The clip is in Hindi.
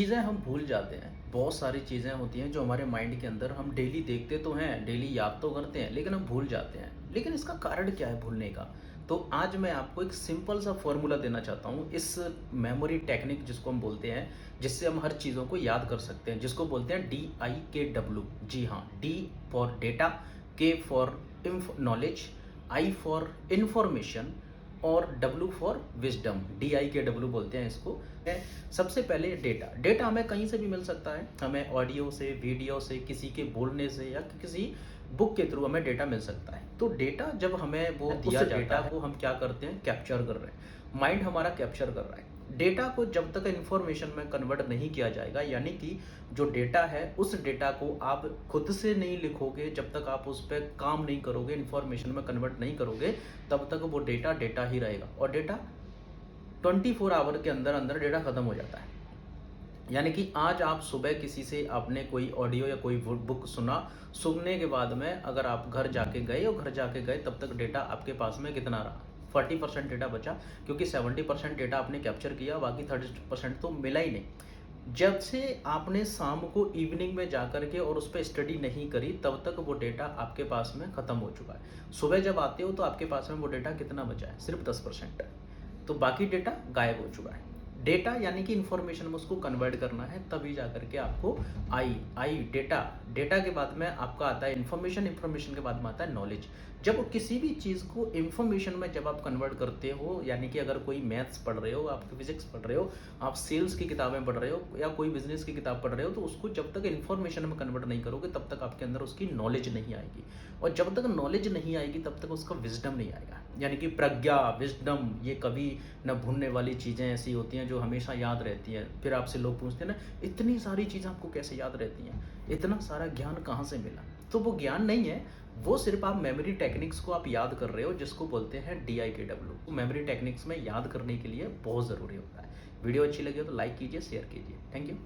चीज़ें हम भूल जाते हैं। बहुत सारी चीज़ें होती हैं जो हमारे माइंड के अंदर हम डेली देखते तो हैं, डेली याद तो करते हैं, लेकिन हम भूल जाते हैं। लेकिन इसका कारण क्या है भूलने का? तो आज मैं आपको एक सिंपल सा फ़ॉर्मूला देना चाहता हूँ, इस मेमोरी टेक्निक जिसको हम बोलते हैं, जिससे हम हर चीज़ों को याद कर सकते हैं, जिसको बोलते हैं DIKW। जी हाँ, डी फॉर डेटा, के for knowledge, I for information और डब्ल्यू फॉर विजडम। DIKW बोलते हैं इसको। सबसे पहले डेटा। डेटा हमें कहीं से भी मिल सकता है, हमें ऑडियो से, वीडियो से, किसी के बोलने से या किसी बुक के थ्रू हमें डेटा मिल सकता है। तो डेटा जब हमें वो दिया जाता है, डेटा को हम क्या करते हैं, कैप्चर कर रहे हैं। माइंड हमारा कैप्चर कर रहा है डेटा को। जब तक इन्फॉर्मेशन में कन्वर्ट नहीं किया जाएगा, यानी कि जो डेटा है उस डेटा को आप खुद से नहीं लिखोगे, जब तक आप उस पर काम नहीं करोगे, इन्फॉर्मेशन में कन्वर्ट नहीं करोगे, तब तक वो डेटा डेटा ही रहेगा। और डेटा 24 आवर के अंदर अंदर डेटा खत्म हो जाता है। यानी कि आज आप सुबह किसी से आपने कोई ऑडियो या कोई बुक सुना, सुनने के बाद में अगर आप घर जाके गए और घर जाके गए तब तक डेटा आपके पास में कितना रहा? 40% डेटा बचा, क्योंकि 70% डेटा आपने कैप्चर किया, बाकी 30% तो मिला ही नहीं। जब से आपने शाम को इवनिंग में जाकर के और उस पर स्टडी नहीं करी, तब तक वो डेटा आपके पास में ख़त्म हो चुका है। सुबह जब आते हो तो आपके पास में वो डेटा कितना बचा है? सिर्फ 10%। तो बाकी डेटा गायब हो चुका है। डेटा यानी कि इन्फॉर्मेशन में उसको कन्वर्ट करना है, तभी जाकर के आपको आई डेटा, डेटा के बाद में आपका आता है इन्फॉर्मेशन, इन्फॉर्मेशन के बाद में आता है नॉलेज। जब किसी भी चीज़ को इन्फॉर्मेशन में जब आप कन्वर्ट करते हो, यानी कि अगर कोई मैथ्स पढ़ रहे हो, आप फिजिक्स पढ़ रहे हो, आप सेल्स की किताबें पढ़ रहे हो या कोई बिजनेस की किताब पढ़ रहे हो, तो उसको जब तक इन्फॉर्मेशन में कन्वर्ट नहीं करोगे तब तक आपके अंदर उसकी नॉलेज नहीं आएगी। और जब तक नॉलेज नहीं आएगी तब तक उसका विजडम नहीं आएगा। यानी कि प्रज्ञा, विजडम, ये कभी न भूलने वाली चीज़ें ऐसी होती हैं जो हमेशा याद रहती हैं। फिर आपसे लोग पूछते हैं ना, इतनी सारी चीज़ें आपको कैसे याद रहती हैं, इतना सारा ज्ञान कहाँ से मिला? तो वो ज्ञान नहीं है, वो सिर्फ आप मेमोरी टेक्निक्स को आप याद कर रहे हो, जिसको बोलते हैं DIKW। मेमोरी टेक्निक्स में याद करने के लिए बहुत ज़रूरी होता है। वीडियो अच्छी लगी हो तो लाइक कीजिए, शेयर कीजिए। Thank you.